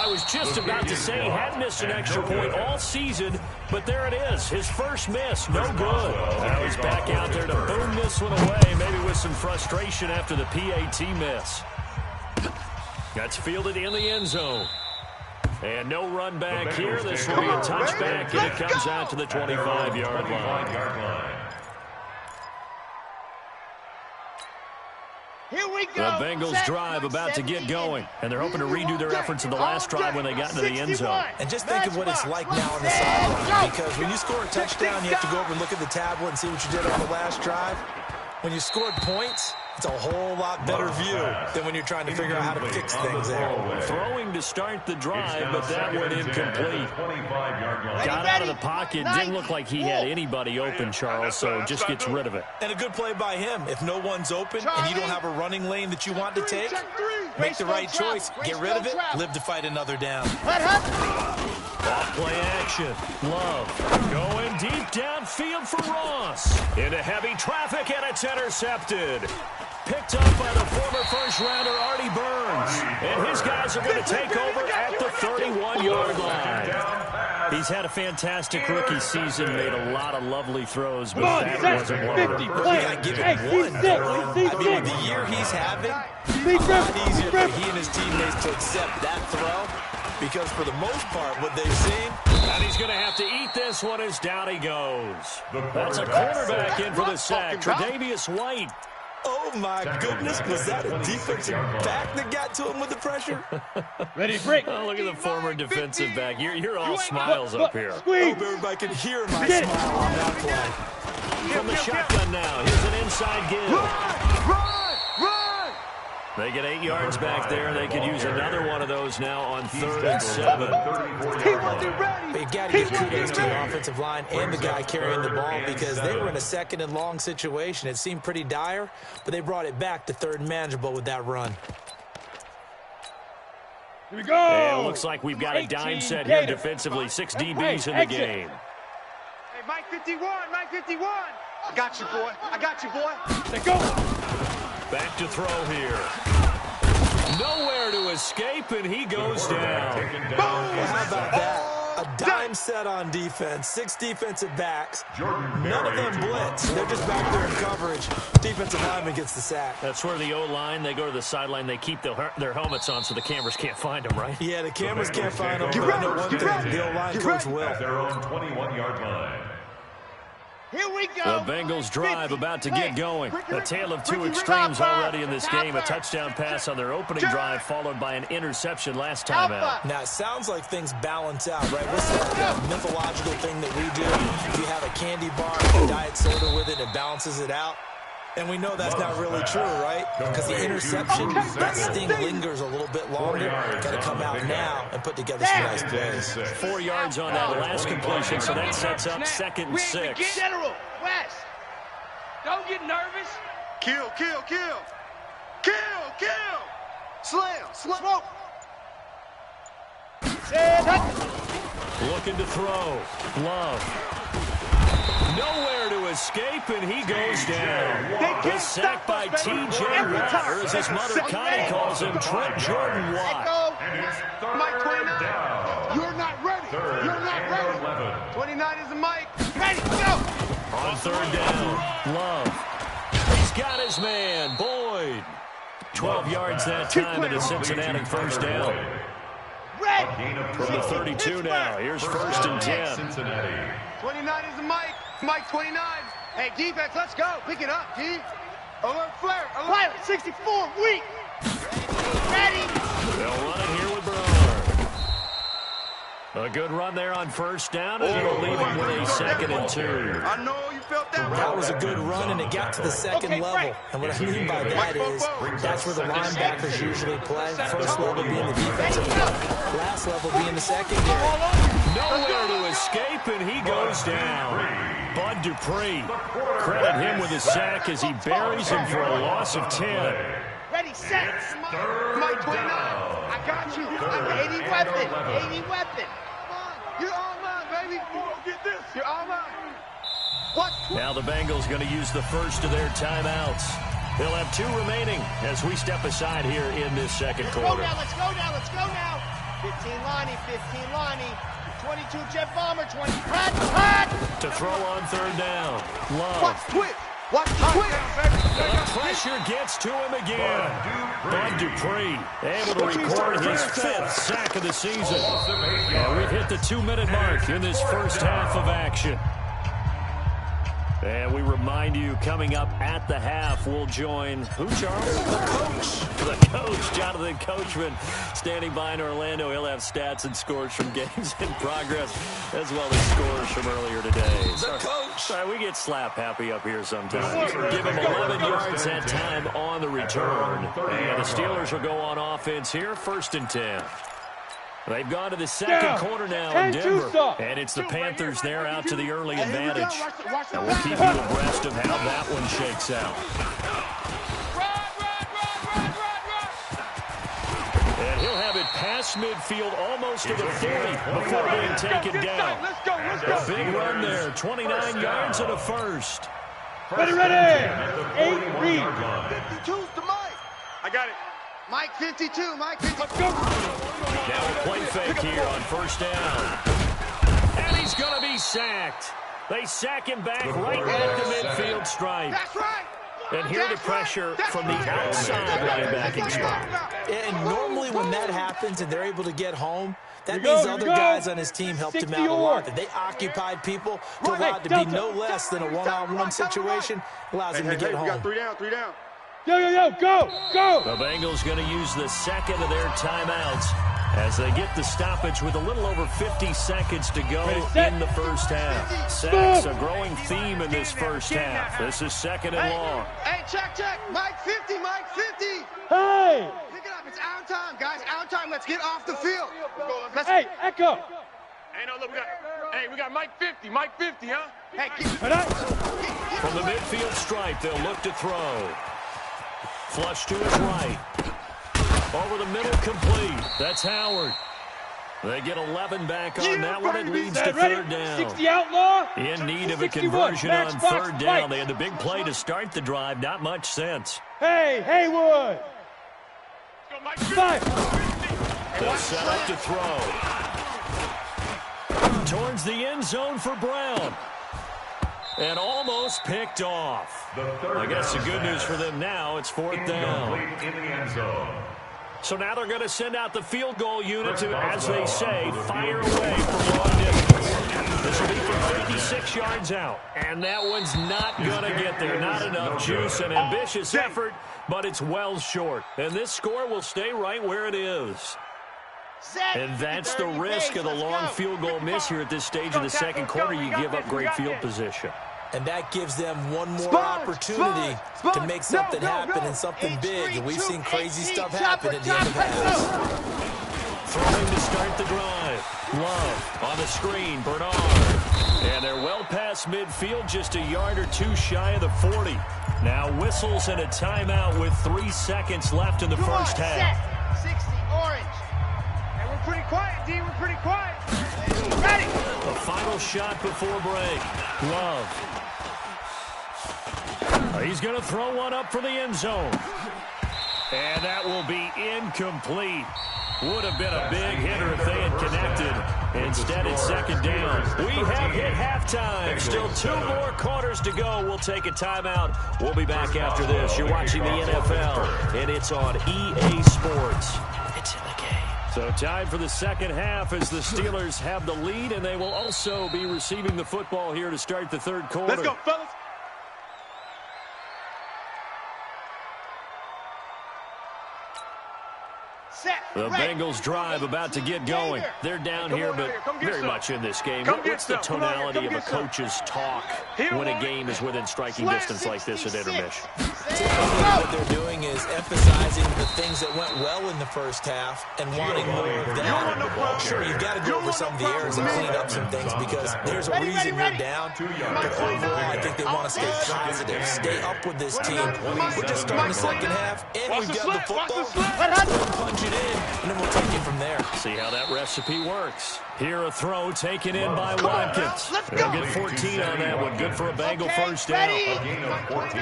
I was just about to say he had missed an extra point all season, but there it is. His first miss, no good. Now he's back out there to boom this one away, maybe with some frustration after the PAT miss. That's fielded in the end zone. And no run back here. This will be a touchback, and it comes out to the 25-yard line. Here we go. The Bengals drive about to get going, and they're hoping to redo their efforts in the last drive when they got into the end zone. And just think of what it's like now on the sideline, because when you score a touchdown, you have to go over and look at the tablet and see what you did on the last drive. When you scored points, it's a whole lot better view than when you're trying to figure out how to fix things there. Throwing to start the drive, but that went incomplete. Got out of the pocket. Didn't look like he had anybody open, Charles, so just gets rid of it. And a good play by him. If no one's open and you don't have a running lane that you want to take, make the right choice. Get rid of it. Live to fight another down. Off play action. Love going deep downfield for Ross. Into heavy traffic, and it's intercepted. Picked up by the former first-rounder Artie Burns. And his guys are going to take over at the 31-yard line. He's had a fantastic rookie season, made a lot of lovely throws, but that wasn't one of them. You got to give him one. I mean, with the year he's having, it's a lot easier for he and his teammates to accept that throw. Because for the most part, what they've seen... And he's going to have to eat this one as down he goes. That's a cornerback in for the sack, Tre'Davious White. Oh, my goodness. Was that a defensive back that got to him with the pressure? Ready, break. Oh, look at the former defensive back. You're all smiles up here. I hope everybody can hear my smile on that play. From the shotgun now, here's an inside give. Run! They get 8 yards back there. They could use another one of those now on 3rd and 7. He wasn't ready. You got to give kudos to the offensive line and the guy carrying the ball, because they were in a 2nd and long situation. It seemed pretty dire, but they brought it back to 3rd and manageable with that run. Here we go. And it looks like we've got a dime set here defensively. 6 DBs in the game. Hey, Mike 51, Mike 51. I got you, boy. I got you, boy. Let's go. Back to throw here. Nowhere to escape, and he goes down. Well, how about that? A dime set on defense. 6 defensive backs. None of them blitz. They're just back there in coverage. Defensive lineman gets the sack. That's where the O-line, they go to the sideline, they keep their helmets on so the cameras can't find them, right? Yeah, the cameras can't find them. I know one thing. The O-line coach will. At their own 21-yard line. Here we go. The Bengals drive about to get going. A tale of two extremes already in this game. A touchdown pass on their opening drive, followed by an interception last time out. Now, it sounds like things balance out, right? What's that mythological thing that we do? You have a candy bar and a diet soda with it, and it balances it out. And we know that's not really true, right? Because the interception, that sting lingers a little bit longer. Got to come out now and put together some nice plays. 4 yards on that last completion, so that sets up 2nd and 6. General, West. Don't get nervous. Kill. Slam. Smoke. Looking to throw. Love. Nowhere to escape, and he goes down. The sack by T.J. Watt, or as his mother Connie calls him, Trent Jordan Watt. Mike 29. You're not ready. You're not ready. 29 is the Mike. Ready, go. On 3rd down, Love. He's got his man, Boyd. 12 yards that time, and a Cincinnati 1st down. Red. From the 32 now, here's 1st and 10. Cincinnati. 29 is the Mike. Mike 29. Hey, defense, let's go. Pick it up, D. Alert, flare. Pilot, 64, weak. Ready. They'll run it here with Bernard. A good run there on 1st down, and it'll leave him with a 2nd and 2. I know you felt that. That was a good run, and it got to the 2nd level. And what I mean by that is that's where the linebackers usually play. 1st level being the defensive line, last level being the secondary. Nowhere to escape, and he goes down. Bud Dupree. Credit him with his sack as he buries him for a loss of 10. Ready, set. Mike 29. I got you. I'm 80 weapon. 80 weapon. You're all mine, baby. Get this. You're all mine. What? Now the Bengals going to use the first of their timeouts. They'll have 2 remaining as we step aside here in this 2nd quarter. Let's go now. 15 Lonnie, 15 Lonnie. 22 Jet Bomber, 20 Pat. To throw on third down. Love. Watch twitch. Watch the twitch. And the pressure gets to him again. Bud Dupree able to record his 5th sack of the season. And we've hit the 2-minute mark in this first half of action. And we remind you, coming up at the half, we'll join who, Charles? The coach. The coach, Jonathan Coachman, standing by in Orlando. He'll have stats and scores from games in progress, as well as scores from earlier today. The coach. Sorry, we get slap happy up here sometimes. Give him 11 yards that time on the return. And the Steelers will go on offense here, 1st and 10. They've gone to the second quarter now in Denver, and it's the Panthers there out to the early advantage. And we'll keep you abreast of how that one shakes out. And he'll have it past midfield, almost to the 40 before being taken down. A big run there, 29 yards and a first. Ready. 8 read. 52's to Mike. I got it. Mike 52, Mike 52. Let's go. Now a play fake here on first down. And he's going to be sacked. They sack him back right at the midfield stripe. That's right. And here the pressure from the outside linebacking spot. And normally when that happens and they're able to get home, that means other guys on his team helped him out a lot. That they occupied people to allow it to be no less than a one-on-one situation, allows him to get home. We got 3 down, 3 down. Go, go! The Bengals going to use the second of their timeouts as they get the stoppage with a little over 50 seconds to go in the first half. Sacks, a growing theme in this first half. This is 2nd and long. Hey, check. Mike 50, Mike 50. Hey! Pick it up. It's out time, guys. Out time. Let's get off the field. Hey, Echo! Hey, no, look, we got Mike 50, huh? Hey, From the midfield stripe, they'll look to throw. Flush to his right. Over the middle, complete. That's Howard. They get 11 back on that one. It leads to 3rd down. 60 outlaw. In need of a conversion on 3rd down. They had the big play to start the drive. Not much sense. Hey, Haywood. Five. They'll set up to throw. Towards the end zone for Brown. And almost picked off. I guess the good news for them now, it's 4th down. In the end zone. So now they're going to send out the field goal unit to, as they say, fire away from long distance. This will be from 56 yards out. And that one's not going to get there. Not enough juice. An ambitious effort, but it's well short. And this score will stay right where it is. And that's the risk of the long field goal miss here at this stage of the second quarter. You give up great field position. And that gives them one more opportunity to make something happen and something big. And we've seen crazy stuff happen at the end of halves. Throwing to start the drive. Love on the screen, Bernard. And they're well past midfield, just a yard or two shy of the 40. Now whistles and a timeout with 3 seconds left in the first half. 60, orange. Hey, we're pretty quiet, D. We're pretty quiet. Ready. The final shot before break. Love. He's going to throw one up for the end zone. And that will be incomplete. Would have been a big hitter if they had connected. Instead, it's 2nd down. We have hit halftime. Still 2 more quarters to go. We'll take a timeout. We'll be back after this. You're watching the NFL, and it's on EA Sports. It's in the game. So time for the second half as the Steelers have the lead, and they will also be receiving the football here to start the third quarter. Let's go, fellas. The Bengals drive about to get going. They're down here, but very much in this game. What's the tonality of a coach's talk when a game is within striking distance like this at intermission? What they're doing is emphasizing the things that went well in the first half and wanting more of that. Sure, you've got to go over some of the errors and clean up some things because there's a reason you're down. But overall, I think they want to stay positive, stay up with this team. We're just starting the second half, and we've got the football. Punch it in, and then we'll take it from there. See how that recipe works. Here a throw taken in by Watkins. They'll get 14 on that one. Good for a Bengal first down. A gain of 14.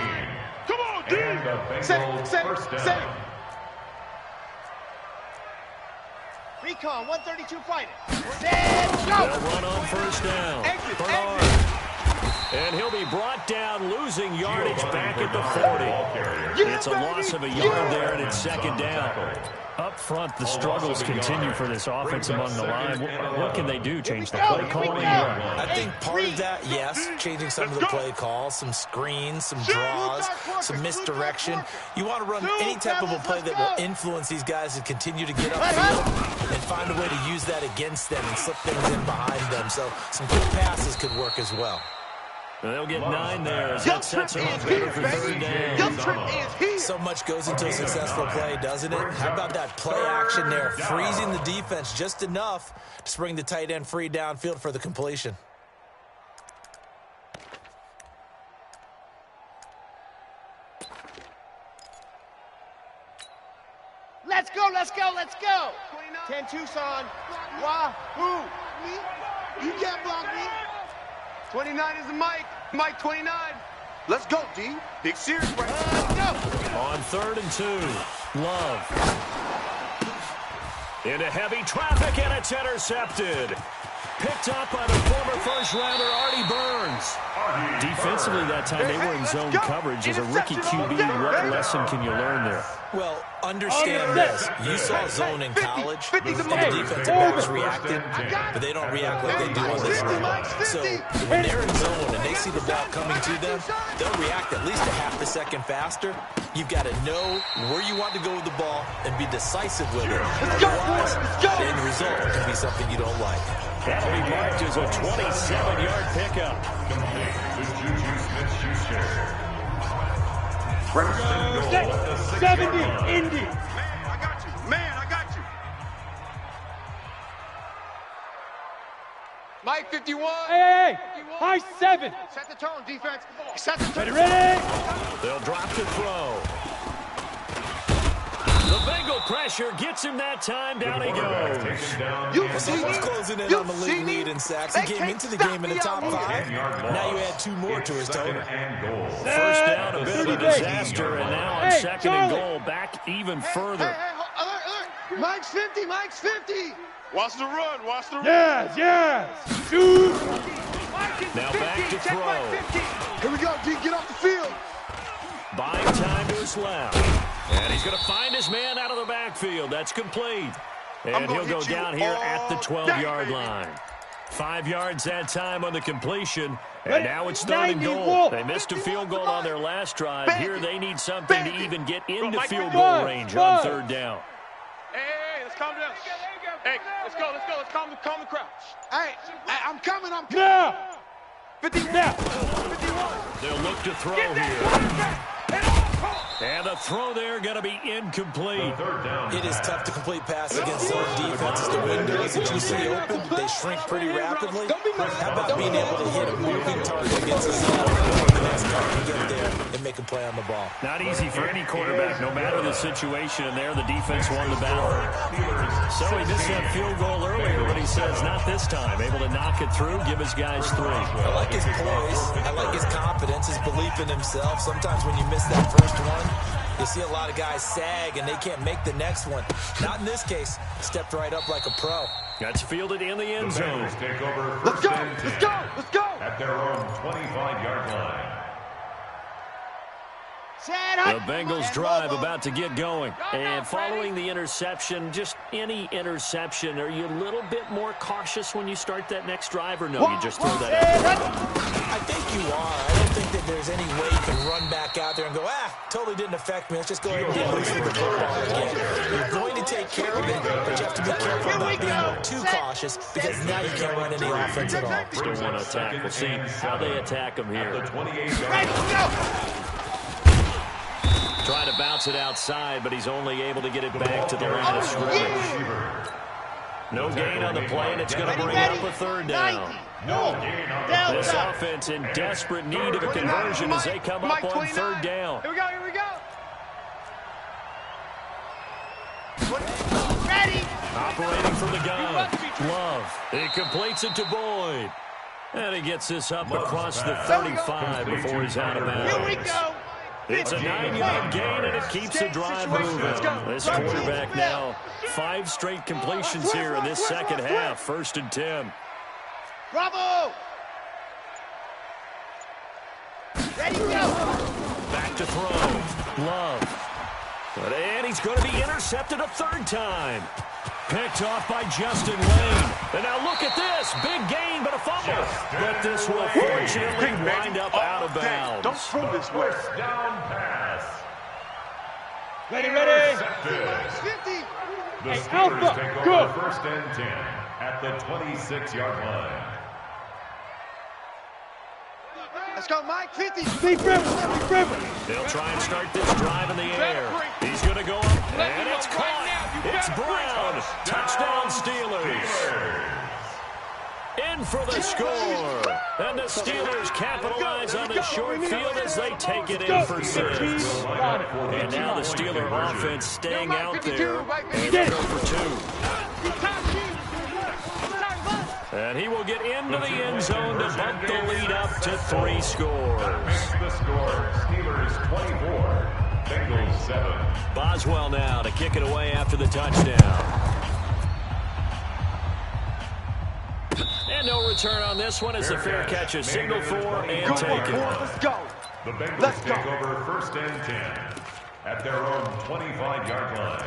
Come on, dude. And the Bengals first down. Recon, 132 fighter. Set, go! They'll run on first down. Bernard. And he'll be brought down, losing yardage back at the 40. It's a loss of a yard there, and it's second down. Up front, the struggles continue for this offense among the line. What can they do? Change the play calling? I think part of that, yes, changing some of the play calls, some screens, some draws, some misdirection. You want to run any type of a play that will influence these guys to continue to get upfield and find a way to use that against them and slip things in behind them. So some quick passes could work as well. They'll get 9 there as that sets them up better for third down. So much goes into a successful play, doesn't it? How about that play action there, freezing the defense just enough to bring the tight end free downfield for the completion. Let's go, let's go, let's go. 10-2, son. Why? Who? Me? You can't block me. 29 is the Mike. Mike 29. Let's go, D. Big series right now. Let's go. On 3rd and 2, Love. Into heavy traffic, and it's intercepted. Picked up by the former first-rounder, Artie Burns. Defensively that time, they were in zone coverage. As a rookie QB, what lesson can you learn there? Well, understand this. You saw zone in college, and the defensive backs reacted, but they don't react like they do on this level. So when they're in zone and they see the ball coming to them, they'll react at least a half a second faster. You've got to know where you want to go with the ball and be decisive with it. Otherwise, the end result can be something you don't like. That'll be marked as a 27-yard pickup. Go, 70, Indy. Man, I got you. Man, I got you. Mike 51. Hey, high 7. Set the tone, defense. Set the tone. Ready? They'll drop to throw. The Bengal pressure gets him that time. Down he goes. Someone's closing in on the league lead in sacks. He came into the game in the top 5. Now you add 2 more to his total. First down, a bit of a disaster, and now on 2nd and goal, back even further. Alert. Mike's 50, Mike's 50. Watch the run, watch the run. Yes. Shoot. Now back to throw. Here we go, D, get off the field. Buying time to his left. And he's going to find his man out of the backfield. That's complete. And he'll go down here at the 12-yard line. 5 yards that time on the completion. And now it's 3rd and goal. They missed a field goal on their last drive. Here they need something to even get into field goal range on 3rd down. Hey, let's calm down. Hey, let's go. Let's calm the crowd. Hey, I'm coming. Now. 50. Now. 51. They'll look to throw here. And the throw there going to be incomplete. It is tough to complete passes against zone defenses. The windows that you see open, they shrink pretty rapidly. How about being able to hit a moving target against a zone before the next guy can get there and make a play on the ball? Not easy for any quarterback, no matter the situation. And there, the defense won the battle. So he missed that field goal earlier, but he says not this time. Able to knock it through, give his guys 3. I like his poise. I like his confidence, his belief in himself. Sometimes when you miss that first one, you see a lot of guys sag and they can't make the next one. Not in this case. Stepped right up like a pro. That's fielded in the end zone. Take over Let's go. Let's go. At their own 25-yard line. The Bengals drive about to get going. And following the interception, just any interception, are you a little bit more cautious when you start that next drive, or no, you just throw that out? I think you are. I don't think that there's any way you can run back out there and go, totally didn't affect me. Let's just go ahead and get loose with the football again. You're going to take care of it, but you have to be careful about being too cautious because now you can't run any offense at all. Still want to attack. We'll see how they attack him here. Trying to bounce it outside, but he's only able to get it back to the line of scrimmage. No gain on the play, and it's going to bring up a 3rd down. This offense in desperate need of a conversion as they come up on 3rd down. Here we go. Ready. Operating from the gun. Love. He completes it to Boyd. And he gets this up across the 35 before he's out of bounds. Here we go. It's a 9-yard gain, and it keeps the drive moving. This quarterback now 5 straight completions here in this second half. 1st and 10. Bravo! Ready, go! Back to throw. Love. And he's going to be intercepted a 3rd time. Picked off by Justin Lane. And now look at this. Big gain, but a fumble. But this will fortunately wind up out of bounds. Don't throw this way. First down pass. Ready, ready. 50. The Hey, Steelers Alpha, take over go. 1st and 10 at the 26-yard line. Let's go, Mike. 50. Big river. They'll try and start this drive in the air. He's going to go up, and it's caught. It's Brown. Touchdown, Steelers. In for the score. And the Steelers capitalize on the short field as they take it in for 6. And now the Steeler offense staying out there. And they'll go for 2. And he will get into the end zone to bump the lead up to 3 scores. The score, Steelers 24, Bengals 7. Boswell now to kick it away after the touchdown. And no return on this one as the fair catch is signaled for and taken. Let's go. The Bengals take over 1st and 10 at their own 25-yard line.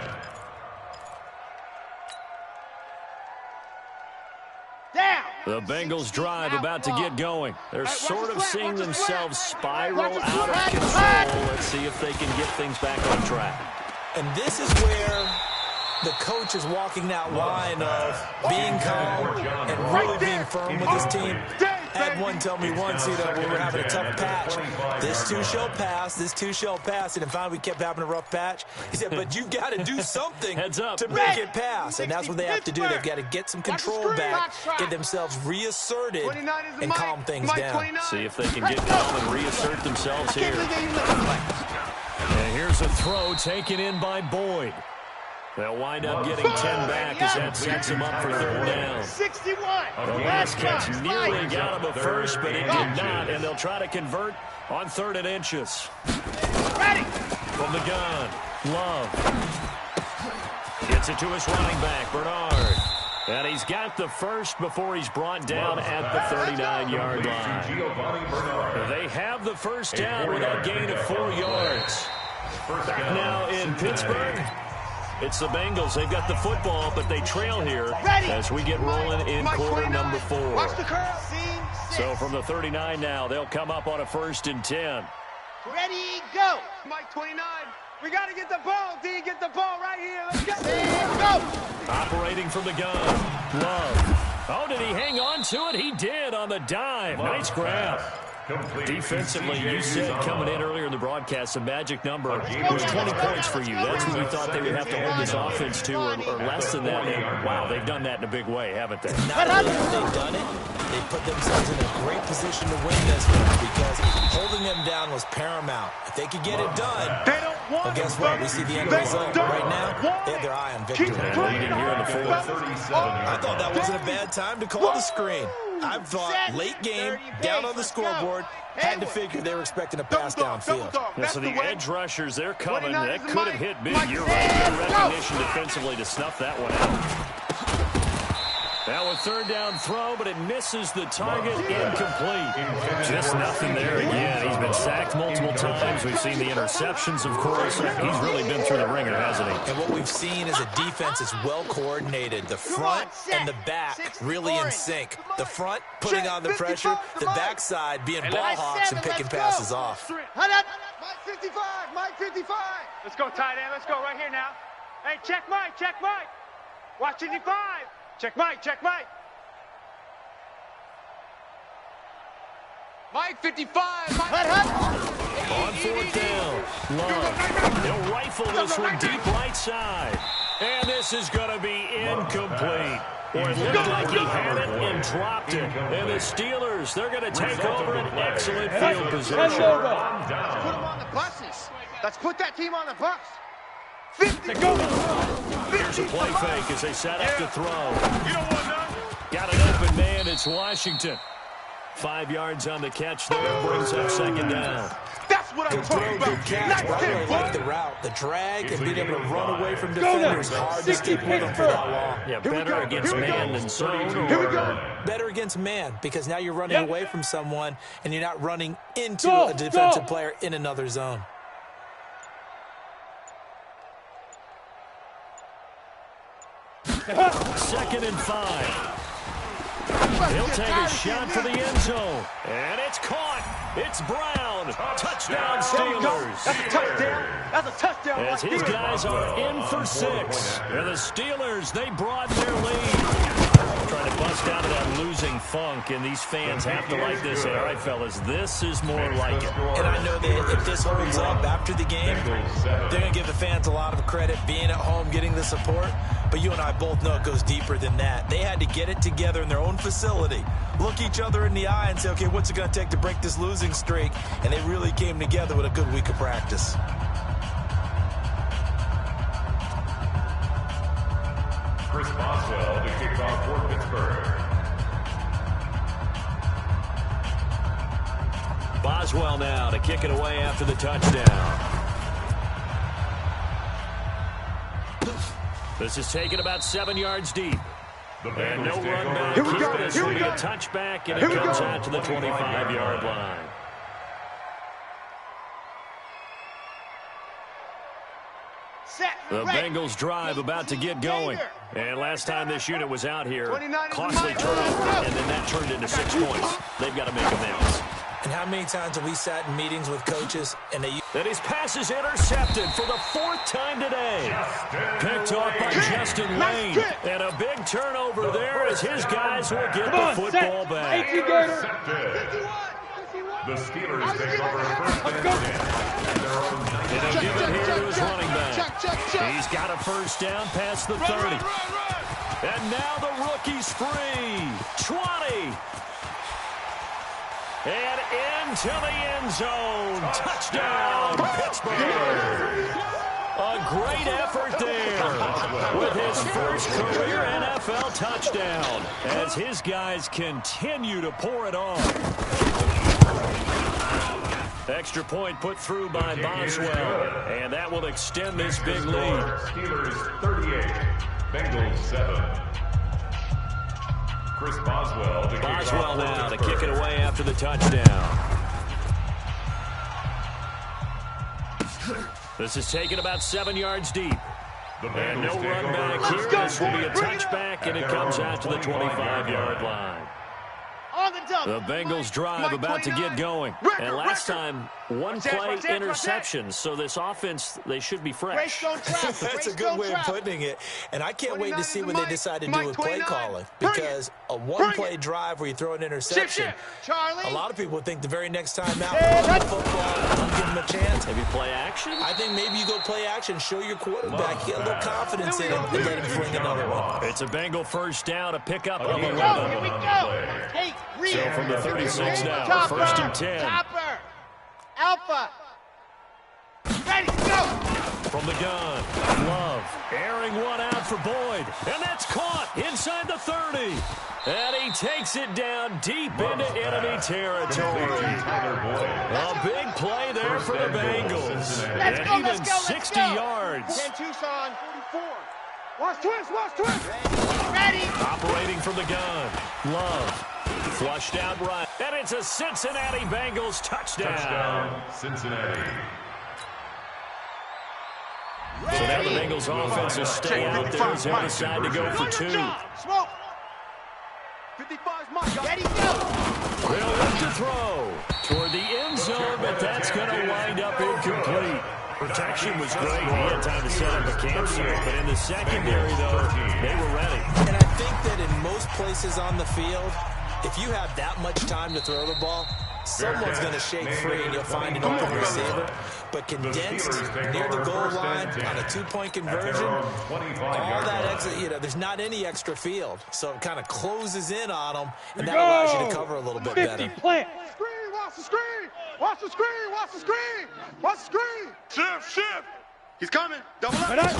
Down. The Bengals drive about to get going. They're sort of seeing themselves spiral out of control. Let's see if they can get things back on track. And this is where the coach is walking that line of being calm and really being firm with his team. I had one tell me once, we were having a tough patch. This too shall pass, this too shall pass. And finally we kept having a rough patch. He said, but you've got to do something Heads up. to make it pass. And that's what they have to do. They've got to get some control back, get themselves reasserted, and calm things down. See if they can get calm and reassert themselves here. And here's a throw taken in by Boyd. They'll wind up getting 10 back as that sets him up for 3rd down. 61. The last catch nearly got him a first, but it did not, and they'll try to convert on 3rd and inches. Ready. From the gun, Love. Gets it to his running back, Bernard. And he's got the first before he's brought down at the 39-yard line. They have the first down with that gain of 4 yards. Back now in Pittsburgh. It's the Bengals. They've got the football, but they trail here as we get rolling in quarter number 4. Watch the curl. So from the 39 now, they'll come up on a 1st and 10. Ready, go. Mike 29. We got to get the ball, D. Get the ball right here. Let's go. Go. Operating from the gun. Love. Oh, did he hang on to it? He did on the dive. Nice grab. Defensively, you said coming in earlier in the broadcast, the magic number was 20 points for you. That's what you thought they would have to hold this offense to, or less than that. And, wow, they've done that in a big way, haven't they? Not only have they done it, they put themselves in a great position to win this one because holding them down was paramount. If they could get it done, well, guess what? We see the end result. Right now, they have their eye on victory. Leading here in the 4th. I thought that wasn't a bad time to call the screen. I thought late game, down on the scoreboard, had to figure they were expecting a pass downfield. Yeah, so the edge rushers, they're coming. That could have hit big. You're right. Good recognition defensively to snuff that one out. That was 3rd down throw, but it misses the target, incomplete. Just nothing there again. He's been sacked multiple times. We've seen the interceptions, of course. He's really been through the ringer, hasn't he? And what we've seen is a defense that's well coordinated. The front and the back really in sync. The front putting on the pressure, the backside being ball hawks and picking passes off. Hut up. Mike 55. Mike 55. Let's go, tight end. Let's go right here now. Hey, check Mike. Check Mike. Watch 55. Check Mike. Check Mike. Mike 55. Hut, hut. On 4th down. Love. He'll rifle this one deep right side. And this is going to be incomplete. Boy, it looked like he had it and dropped it. And the Steelers, they're going to take over an excellent field position. Let's put them on the buses. Let's put that team on the bus. 50. Here's a play fake as they set up to throw. Got an open man. It's Washington. 5 yards on the catch there. Brings up 2nd down. That's what I'm Good throw, talking good about. catch. But I really like the route, the drag, and being able to run away from defenders. Hard to stick with them for that long. Yeah, better against man than zone. Here we go. Better against man, because now you're running away from someone, and you're not running into a defensive player in another zone. Second and 5. He'll take a shot for the end zone. And it's caught. It's Brown. Touchdown, Steelers. That's a touchdown. That's a touchdown. As his guys are in for 6. And the Steelers, they broaden their lead. Trying to bust out of that losing funk, and these fans have to like this. All right, fellas, this is more like it. And I know that if this holds up after the game, they're going to give the fans a lot of credit being at home, getting the support. But you and I both know it goes deeper than that. They had to get it together in their own facility, look each other in the eye and say, okay, what's it going to take to break this losing streak? And they really came together with a good week of practice. Chris Boswell to kick off for Pittsburgh. Boswell now to kick it away after the touchdown. This is taken about 7 yards deep. And no run back. Here we go. This Here will we be go. a touchback, and it comes out to the 25-yard line. The Bengals drive about to get going. And last time this unit was out here, costly turnover, and then that turned into 6 points. They've got to make amends. And how many times have we sat in meetings with coaches and they... And his pass is intercepted for the 4th time today. Picked off by Justin Lane. And a big turnover there as his guys will get the football back. The Steelers take over first and 10. And they'll give it here to his running back. He's got a first down past the 30. And now the rookie's free. 20. And into the end zone. Touchdown, Pittsburgh. A great effort there with his first career NFL touchdown as his guys continue to pour it on. Extra point put through by Boswell, and that will extend this big lead. Steelers 38, Bengals 7. Chris Boswell to Boswell now to kick it away after the touchdown. This is taken about 7 yards deep. And no run back here. This will be a touchback, and it comes out to the 25-yard line. The Bengals drive about to get going. And last time, one play interception. So this offense, they should be fresh. That's a good way of putting it. And I can't wait to see what they decide to do with play calling. Because a one-play drive where you throw an interception, a lot of people think the very next time out, run the football, give them a chance. Maybe play action? I think maybe you go play action, show your quarterback, get a little confidence in him, and let him fling another one. It's a Bengal first down, a pickup of 11. Here we go. Hey, read. So from the 36 now, first and 10. Chopper. Alpha. Ready, go. From the gun, Love airing one out for Boyd. And that's caught inside the 30. And he takes it down deep into enemy territory. A big play there for the Bengals. And even 60 yards. 10 Tucson. 44. Watch twist. Ready. Operating from the gun, Love. Flushed out right. And it's a Cincinnati Bengals touchdown. Cincinnati. So now the Bengals offense will stay out there as they decide to go for 2. Smoke. 55's mine. Ready, go. They'll look to throw toward the end zone, but that's going to wind up incomplete. Protection was great. He had time to set up a campsite, but in the secondary, though, they were ready. And I think that in most places on the field, if you have that much time to throw the ball, someone's going to shake free and you'll find an open receiver. But condensed near the goal line on a 2-point conversion, all that extra, there's not any extra field. So it kind of closes in on them, and that allows you to cover a little bit better. Plant. Screen, watch the screen. Watch the screen. Watch the screen. Watch the screen. Shift. He's coming. Double up. He's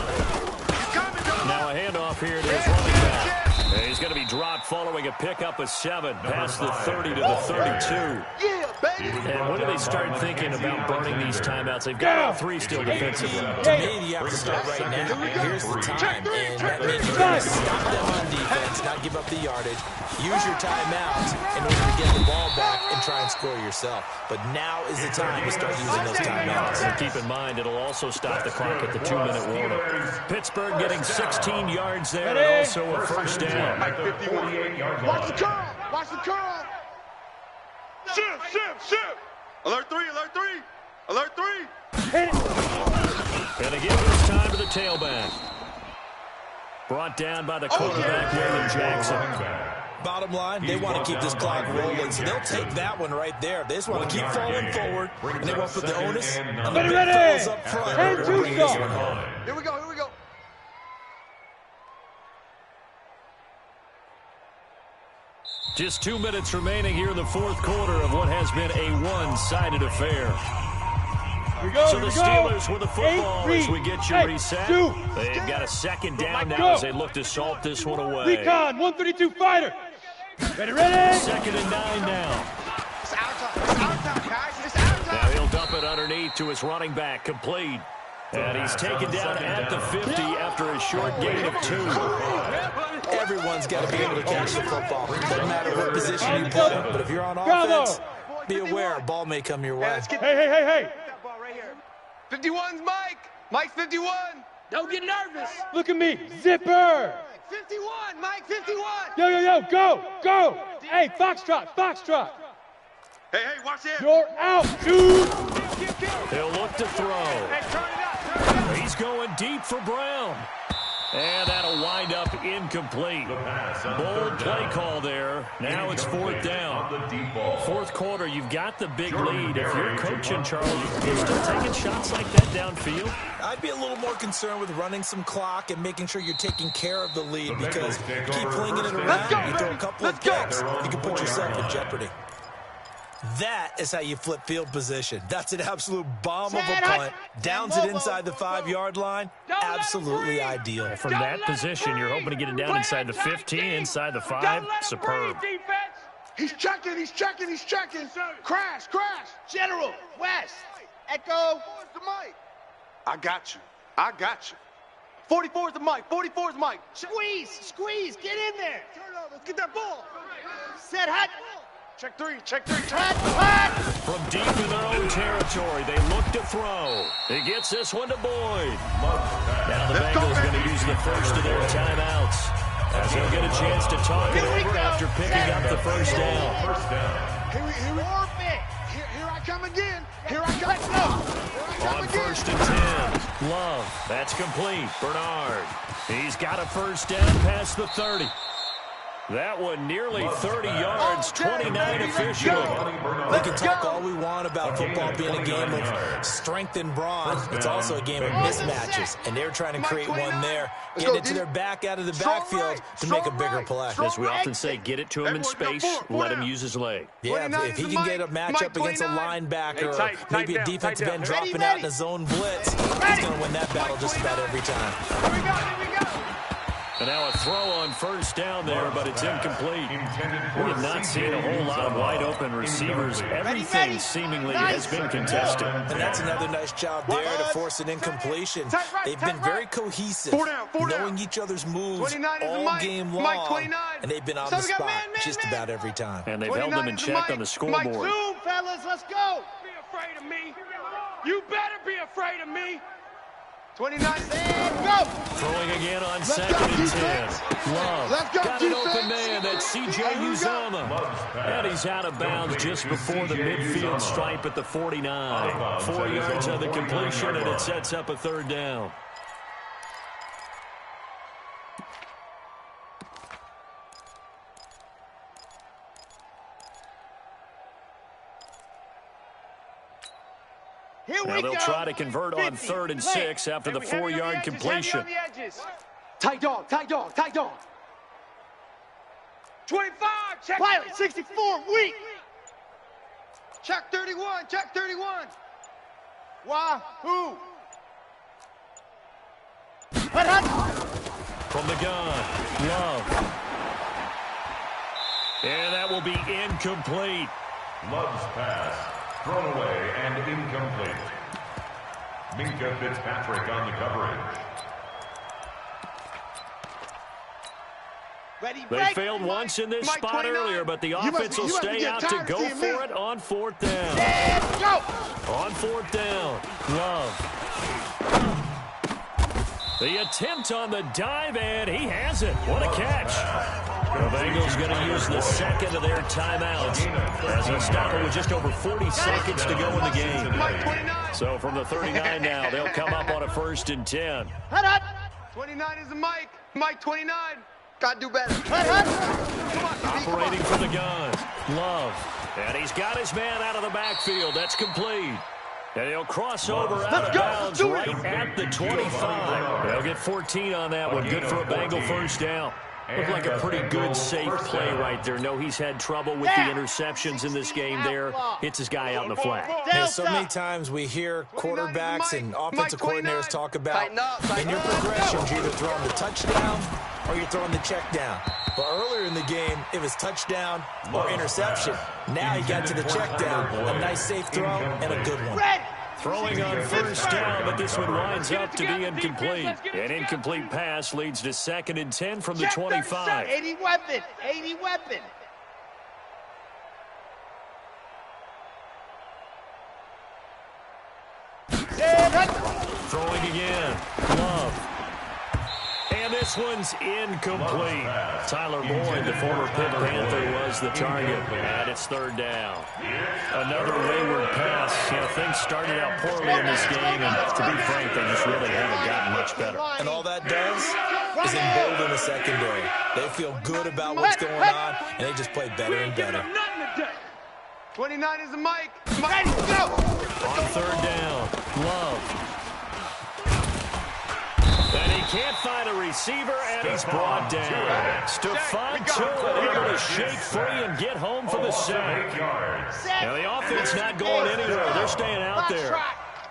coming. Double up. Now a handoff here to his running back. And he's going to be dropped following a pickup of 7 past the 30 to the 32. Yeah, baby. And when do they start thinking about burning these timeouts? They've got all 3 still defensively. To me, you have to start right now. Here's the time, and that means you got to stop them on defense, not give up the yardage. Use your timeouts in order to get the ball back and try and score yourself. But now is the time to start using those timeouts. And keep in mind, it'll also stop the clock at the 2-minute warning. Pittsburgh getting 16 yards there and also a first down. Watch the curl. Watch the curl. Shift. Alert 3, alert 3. Alert 3. And again, this time to the tailback. Brought down by the quarterback, William Jackson. Bottom line, they want to keep this clock rolling, so they'll take that one right there. They just want to keep falling forward, and they won't put the onus on the big fellas up front. Bring this one home. Here we go. Just 2 minutes remaining here in the fourth quarter of what has been a one-sided affair. So the Steelers with the football as we get you reset. They've got a second down now as they look to salt this one away. Recon, 132 fighter. Ready. 2nd and 9 now. It's our time, guys. It's our time. Now he'll dump it underneath to his running back, complete. And he's taken down at the 50 after a short gain of 2. Everyone's got to be able to catch the football. Doesn't matter what position you play, but if you're on offense, be aware a ball may come your way. Hey. 51's Mike. Mike's 51. Don't get nervous. Look at me. Zipper. 51, Mike, 51. Yo, go. Hey, Foxtrot. Hey, watch it. You're out, dude. He'll look to throw. He's going deep for Brown. And that'll wind up incomplete. Bold play call there. Now it's 4th down. Fourth quarter, you've got the big lead. If you're coaching, Charles, you're still taking shots like that downfield? I'd be a little more concerned with running some clock and making sure you're taking care of the lead, because you keep flinging it around, you throw a couple of picks, you can put yourself in jeopardy. That is how you flip field position. That's an absolute bomb of a punt. Downs it inside the 5-yard line. Absolutely ideal. From that position, you're hoping to get it down inside the 15, inside the 5. Superb. He's checking. Crash. General, West. Echo. The Mike. I got you. 44 is the Mike. Squeeze. Get in there. Turn over. Let's get that ball. Set hot. Check three. Hot. From deep in their own territory, they look to throw. He gets this one to Boyd. Now the Bengals going to use the first of their timeouts, as he'll get a chance to talk it over after picking up the first down. Here I come again. Let's go. On 1st and 10, Love. That's complete. Bernard. He's got a first down past the 30. That one nearly 30 yards, 29 official. We can talk all we want about football being a game of strength and brawn. It's also a game of mismatches, and they're trying to create one there, getting it to their back out of the backfield to make a bigger play. As we often say, get it to him in space, let him use his leg. Yeah, if he can get a matchup against a linebacker or maybe a defensive end dropping out in a zone blitz, he's going to win that battle just about every time. Here we go. And now a throw on first down there, but it's incomplete. We have not seen a whole lot of wide-open receivers. Everything seemingly has been contested. And that's another nice job there to force an incompletion. They've been very cohesive, knowing each other's moves all game long, and they've been on the spot just about every time. And they've held them in check on the scoreboard. Zoom, fellas, let's go. Be afraid of me. You better be afraid of me. 29, and go! Throwing again on 2nd and 10. Love got an open man. That's C.J. Uzomah. And he's out of bounds just before the midfield stripe at the 49. 4 yards on the completion, and it sets up a 3rd down. Now they'll try to convert on 3rd and 6 after the 4-yard completion. Tight dog. 25, check. Pilot, 64, weak. Check 31. Wahoo. From the gun, Love. And that will be incomplete. Love's pass, thrown away and incomplete. Minka Fitzpatrick on the coverage. They failed once in this spot earlier, but the offense will stay out to go for it on fourth down. Let's go. On fourth down, Love. The attempt on the dive, and he has it. What a catch. The Bengals going to use the second of their timeouts as they stop it with just over 40 seconds to go in the game. So from the 39 now, they'll come up on a 1st and 10. 29 is the Mike. Mike 29. Got to do better. Operating from the gun, Love. And he's got his man out of the backfield. That's complete. And he'll cross over out of bounds right at the 25. They'll get 14 on that one. Good for a Bengal first down. Looked like a pretty good, safe play right there. No, he's had trouble with the interceptions in this game there. Hits his guy out in the flat. Man, so many times we hear quarterbacks and offensive coordinators talk about in your progressions, you're either throwing the touchdown or you're throwing the check down. But earlier in the game, it was touchdown or interception. Now he got to the check down. A nice safe throw and a good one. Throwing on first down, but this one winds up to be incomplete. An incomplete pass leads to 2nd and 10 from the 25. 80 weapon. 80 weapon. Throwing again. Love. And this one's incomplete. Tyler Boyd, the former Pitt Panther, was the target. And it's 3rd down. Another wayward pass. You know, things started out poorly in this game, and to be frank, they just really haven't gotten much better. And all that does is embolden the secondary. They feel good about what's going on, and they just play better and better. 29 is the Mike. Ready, go. On 3rd down, Love. And he can't find a receiver, and he's brought down. Stephon Tuitt able to shake free and get home for the sack. Now the offense not going anywhere. They're staying out there.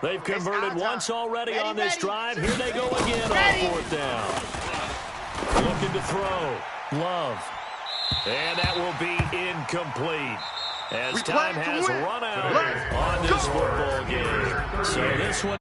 They've converted once already on this drive. Here they go again on 4th down. Looking to throw. Love. And that will be incomplete, as time has run out on this football game. So this one